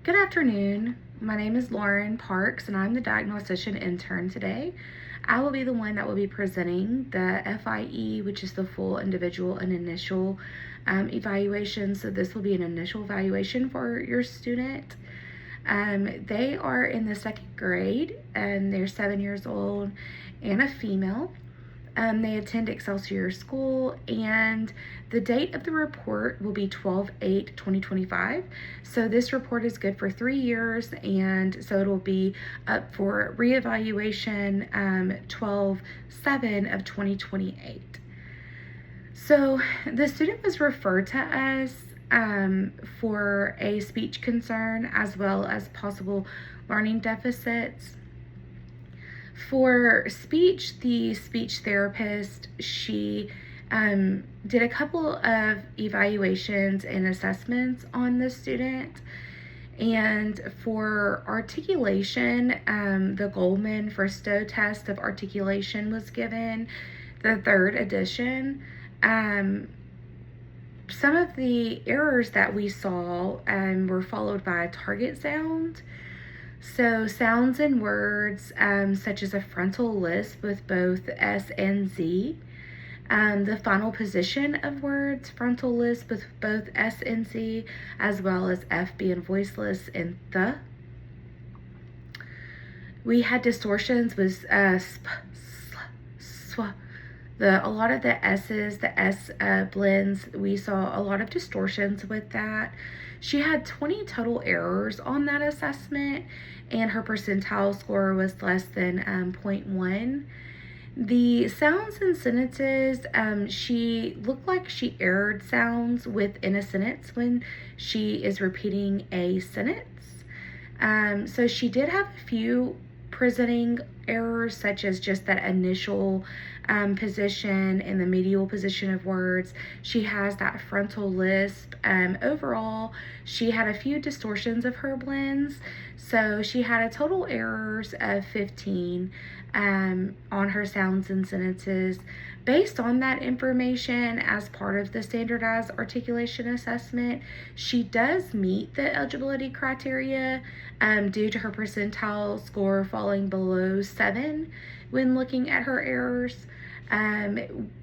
Good afternoon. My name is Lauren Parks, and I'm the diagnostician intern today. I will be the one that will be presenting the FIE, which is the full individual and initial evaluation. So this will be an initial evaluation for your student. They are in the second grade, and they're 7 years old and a female. They attend Excelsior School, and the date of the report will be 12/8/2025. So this report is good for 3 years, and so it'll be up for reevaluation 12/7/2028. So the student was referred to us for a speech concern as well as possible learning deficits. For speech, the speech therapist, she did a couple of evaluations and assessments on the student. And for articulation, the Goldman Firsto test of articulation was given, the third edition. Some of the errors that we saw were followed by a target sound. So sounds and words such as a frontal lisp with both S and Z. The final position of words, frontal lisp with both S and Z, as well as F being voiceless and the. We had distortions with sp, sl, sw. A lot of the S's, the S blends, we saw a lot of distortions with that. She had 20 total errors on that assessment, and her percentile score was less than 0.1. The sounds and sentences, she looked like she errored sounds within a sentence when she is repeating a sentence. So she did have a few presenting errors, such as just that initial position and the medial position of words. She has that frontal lisp. Overall, she had a few distortions of her blends. So she had a total errors of 15 on her sounds and sentences. Based on that information, as part of the standardized articulation assessment, she does meet the eligibility criteria due to her percentile score falling below 7 when looking at her errors.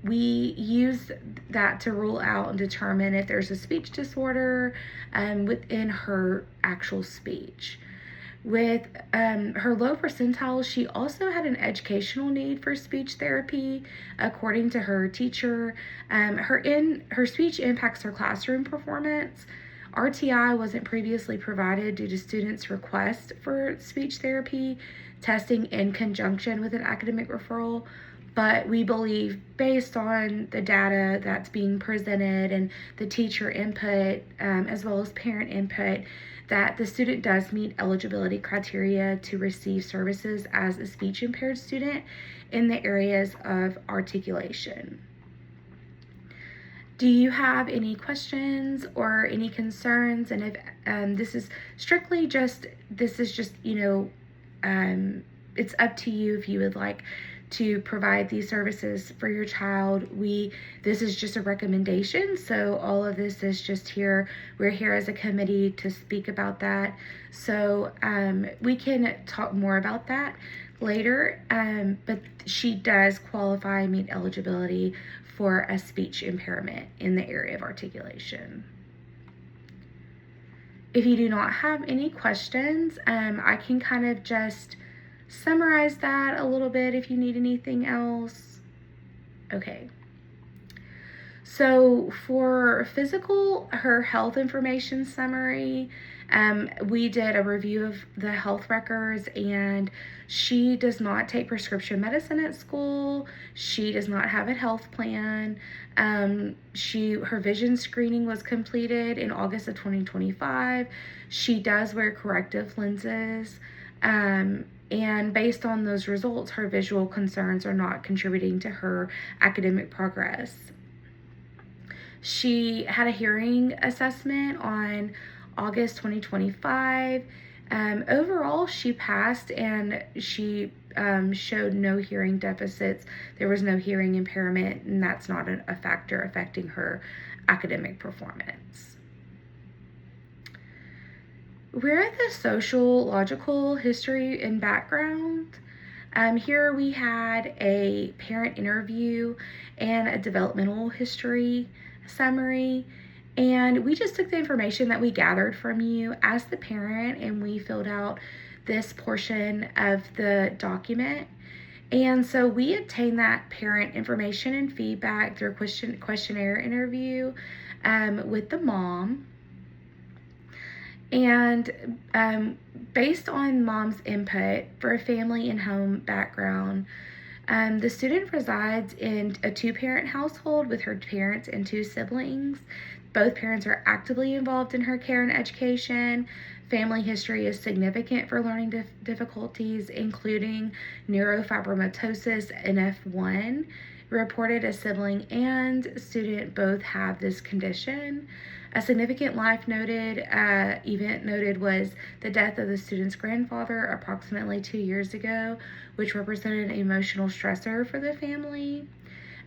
We use that to rule out and determine if there's a speech disorder within her actual speech. With her low percentile, she also had an educational need for speech therapy, according to her teacher. Her speech impacts her classroom performance. RTI wasn't previously provided due to students' request for speech therapy testing in conjunction with an academic referral. But we believe, based on the data that's being presented and the teacher input, as well as parent input, that the student does meet eligibility criteria to receive services as a speech impaired student in the areas of articulation. Do you have any questions or any concerns? And if this is just, it's up to you if you would like to provide these services for your child. This is just a recommendation, so all of this is just here. We're here as a committee to speak about that. So we can talk more about that later, but she does qualify and meet eligibility for a speech impairment in the area of articulation. If you do not have any questions, I can kind of just summarize that a little bit if you need anything else. Okay. So for physical, her health information summary, we did a review of the health records, and she does not take prescription medicine at school. She does not have a health plan. Her vision screening was completed in August of 2025. She does wear corrective lenses. And based on those results, her visual concerns are not contributing to her academic progress. She had a hearing assessment on August 2025. Overall, she passed, and she showed no hearing deficits. There was no hearing impairment, and that's not a factor affecting her academic performance. We're at the social, logical history and background. Here we had a parent interview and a developmental history summary. And we just took the information that we gathered from you as the parent and we filled out this portion of the document. And so we obtained that parent information and feedback through a questionnaire interview with the mom. And based on mom's input for a family and home background, the student resides in a two-parent household with her parents and two siblings. Both parents are actively involved in her care and education. Family history is significant for learning difficulties, including neurofibromatosis and F1. Reported a sibling and student both have this condition. A significant life event noted was the death of the student's grandfather approximately 2 years ago, which represented an emotional stressor for the family.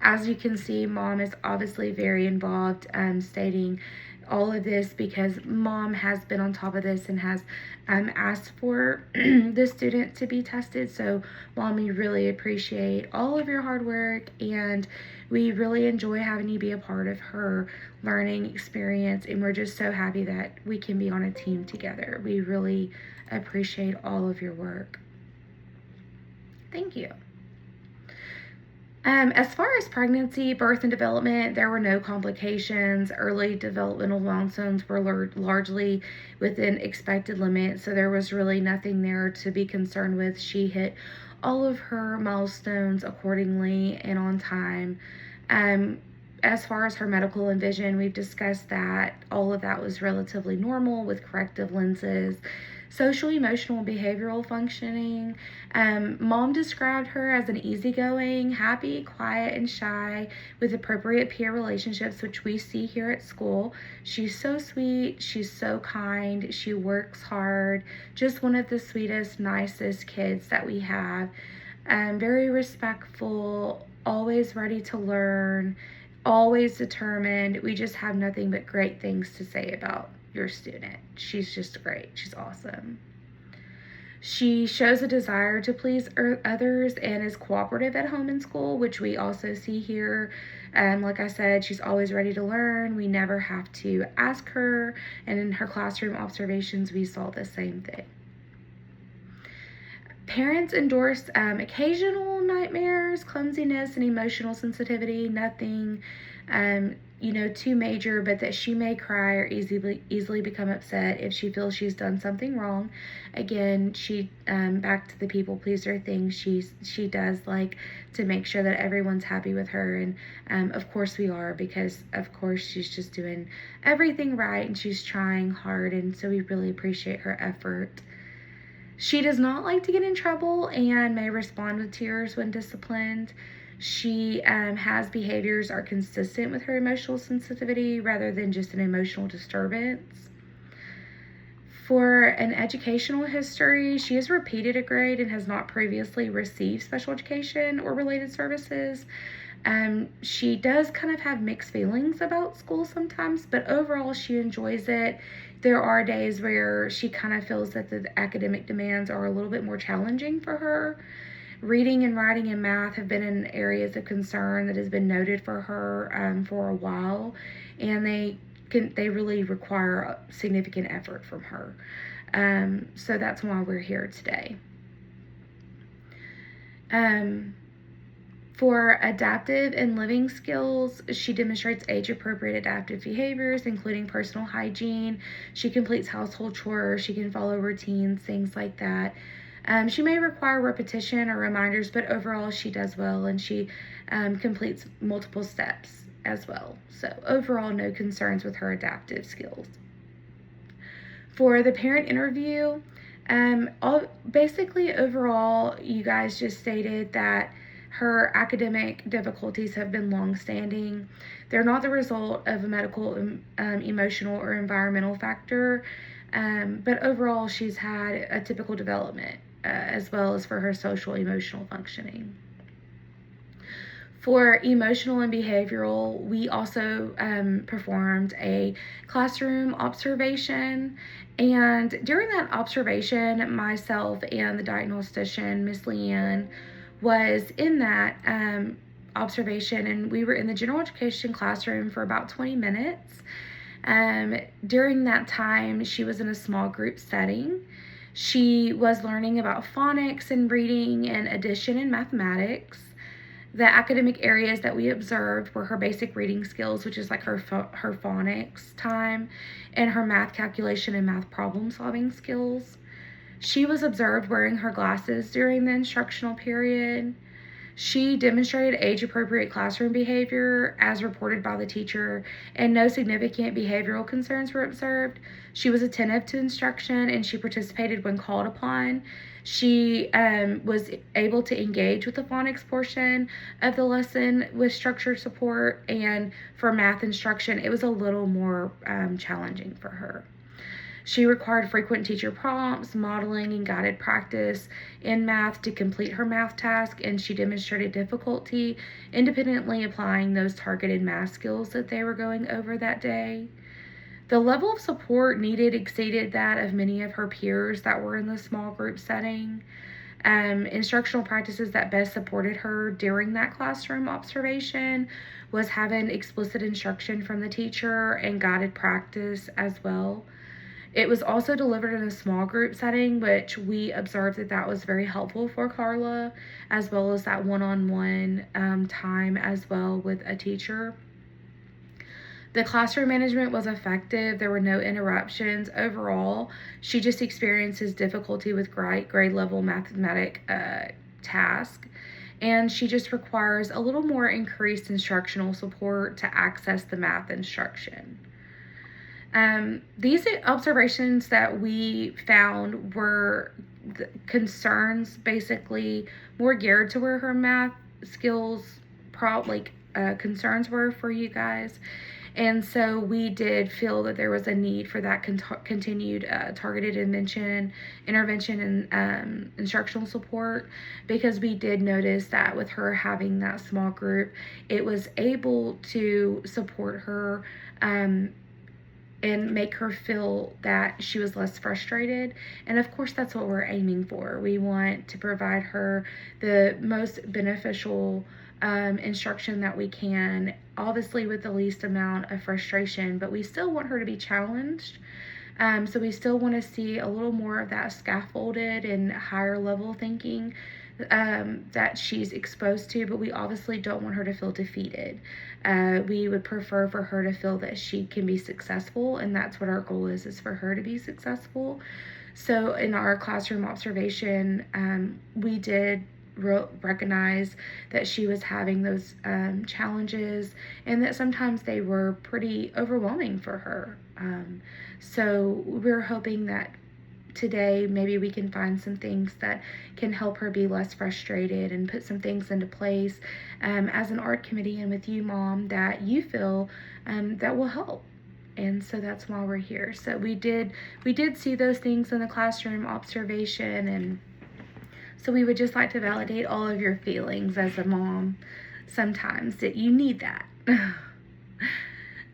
As you can see, mom is obviously very involved, stating all of this because mom has been on top of this and has asked for the student to be tested. So mom, we really appreciate all of your hard work and we really enjoy having you be a part of her learning experience, and we're just so happy that we can be on a team together. We really appreciate all of your work. Thank you. As far as pregnancy, birth, and development, there were no complications. Early developmental milestones were largely within expected limits, so there was really nothing there to be concerned with. She hit all of her milestones accordingly and on time. As far as her medical and vision, we've discussed that all of that was relatively normal with corrective lenses. Social, emotional, and behavioral functioning. Mom described her as an easygoing, happy, quiet, and shy with appropriate peer relationships, which we see here at school. She's so sweet. She's so kind. She works hard. Just one of the sweetest, nicest kids that we have. Very respectful, always ready to learn, always determined. We just have nothing but great things to say about your student. She's just great. She's awesome. She shows a desire to please others and is cooperative at home and school, which we also see here. Like I said, she's always ready to learn. We never have to ask her. And in her classroom observations, we saw the same thing. Parents endorsed occasional nightmares, clumsiness, and emotional sensitivity. Nothing too major, but that she may cry or easily become upset if she feels she's done something wrong. Again, she back to the people pleaser thing. She does like to make sure that everyone's happy with her, and of course we are, because of course she's just doing everything right and she's trying hard, and so we really appreciate her effort. She does not like to get in trouble and may respond with tears when disciplined. She has behaviors are consistent with her emotional sensitivity rather than just an emotional disturbance. For an educational history, she has repeated a grade and has not previously received special education or related services. She does kind of have mixed feelings about school sometimes, but overall she enjoys it. There are days where she kind of feels that the academic demands are a little bit more challenging for her. Reading and writing and math have been in areas of concern that has been noted for her for a while, and they really require significant effort from her. So that's why we're here today. For adaptive and living skills, she demonstrates age-appropriate adaptive behaviors, including personal hygiene. She completes household chores. She can follow routines, things like that. She may require repetition or reminders, but overall she does well, and she completes multiple steps as well. So overall, no concerns with her adaptive skills. For the parent interview, basically overall, you guys just stated that her academic difficulties have been long-standing. They're not the result of a medical, emotional, or environmental factor, but overall she's had a typical development, as well as for her social emotional functioning. For emotional and behavioral, we also performed a classroom observation. And during that observation, myself and the diagnostician, Miss Leanne, was in that observation, and we were in the general education classroom for about 20 minutes. During that time, she was in a small group setting. She was learning about phonics and reading and addition and mathematics. The academic areas that we observed were her basic reading skills, which is like her phonics time, and her math calculation and math problem solving skills. She was observed wearing her glasses during the instructional period. She demonstrated age-appropriate classroom behavior as reported by the teacher, and no significant behavioral concerns were observed. She was attentive to instruction, and she participated when called upon. She was able to engage with the phonics portion of the lesson with structured support, and for math instruction, it was a little more challenging for her. She required frequent teacher prompts, modeling, and guided practice in math to complete her math task, and she demonstrated difficulty independently applying those targeted math skills that they were going over that day. The level of support needed exceeded that of many of her peers that were in the small group setting. Instructional practices that best supported her during that classroom observation was having explicit instruction from the teacher and guided practice as well. It was also delivered in a small group setting, which we observed that was very helpful for Carla, as well as that one-on-one time as well with a teacher. The classroom management was effective. There were no interruptions. Overall, she just experiences difficulty with grade level mathematic task, and she just requires a little more increased instructional support to access the math instruction. These observations that we found were concerns basically more geared to where her math skills concerns were for you guys. And so we did feel that there was a need for that continued targeted intervention and instructional support, because we did notice that with her having that small group, it was able to support her and make her feel that she was less frustrated. And of course, that's what we're aiming for. We want to provide her the most beneficial instruction that we can, obviously with the least amount of frustration, but we still want her to be challenged. So we still want to see a little more of that scaffolded and higher level thinking that she's exposed to, but we obviously don't want her to feel defeated. We would prefer for her to feel that she can be successful, and that's what our goal is for her to be successful. So in our classroom observation, we did recognize that she was having those challenges, and that sometimes they were pretty overwhelming for her. So we're hoping that today maybe we can find some things that can help her be less frustrated and put some things into place as an art committee and with you, Mom, that you feel that will help. And so that's why we're here. So we did see those things in the classroom observation, and so we would just like to validate all of your feelings as a mom sometimes, that you need that.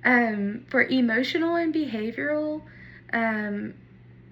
For emotional and behavioral,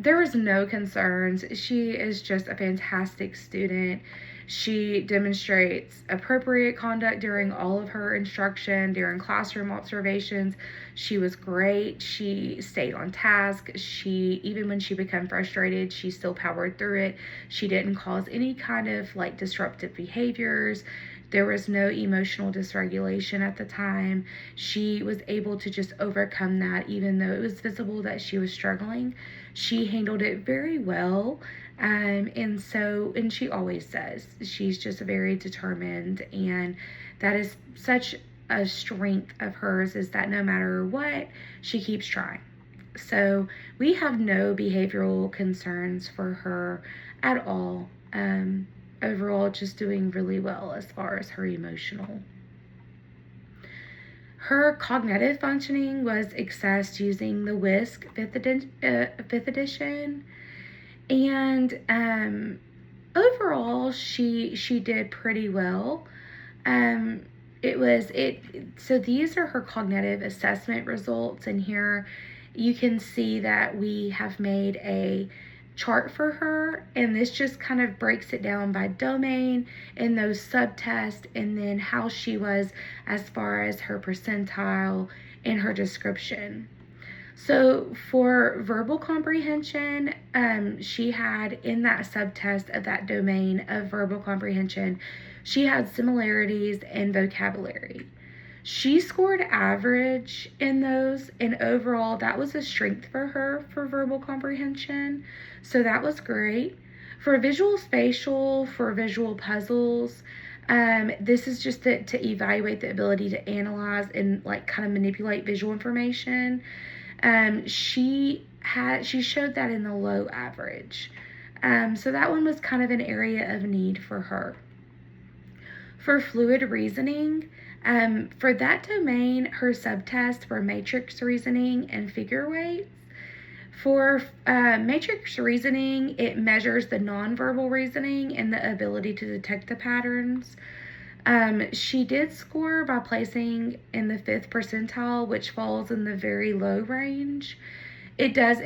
there was no concerns. She is just a fantastic student. She demonstrates appropriate conduct during all of her instruction, during classroom observations. She was great. She stayed on task. Even when she became frustrated, she still powered through it. She didn't cause any kind of disruptive behaviors. There was no emotional dysregulation at the time. She was able to just overcome that, even though it was visible that she was struggling. She handled it very well. And she always says she's just very determined, and that is such a strength of hers, is that no matter what, she keeps trying. So we have no behavioral concerns for her at all. Overall, just doing really well as far as her emotional. Her cognitive functioning was assessed using the WISC 5th edition. And overall, she did pretty well. So these are her cognitive assessment results, and here you can see that we have made a chart for her, and this just kind of breaks it down by domain and those subtests, and then how she was as far as her percentile and her description. So for verbal comprehension, she had in that subtest of that domain of verbal comprehension, she had similarities in vocabulary. She scored average in those, and overall, that was a strength for her for verbal comprehension. So that was great. For visual spatial, for visual puzzles, this is just to evaluate the ability to analyze and like kind of manipulate visual information. She showed that in the low average. So that one was kind of an area of need for her. For fluid reasoning, for that domain, her subtests were matrix reasoning and figure weights. For matrix reasoning, it measures the nonverbal reasoning and the ability to detect the patterns. She did score by placing in the 5th percentile, which falls in the very low range. It does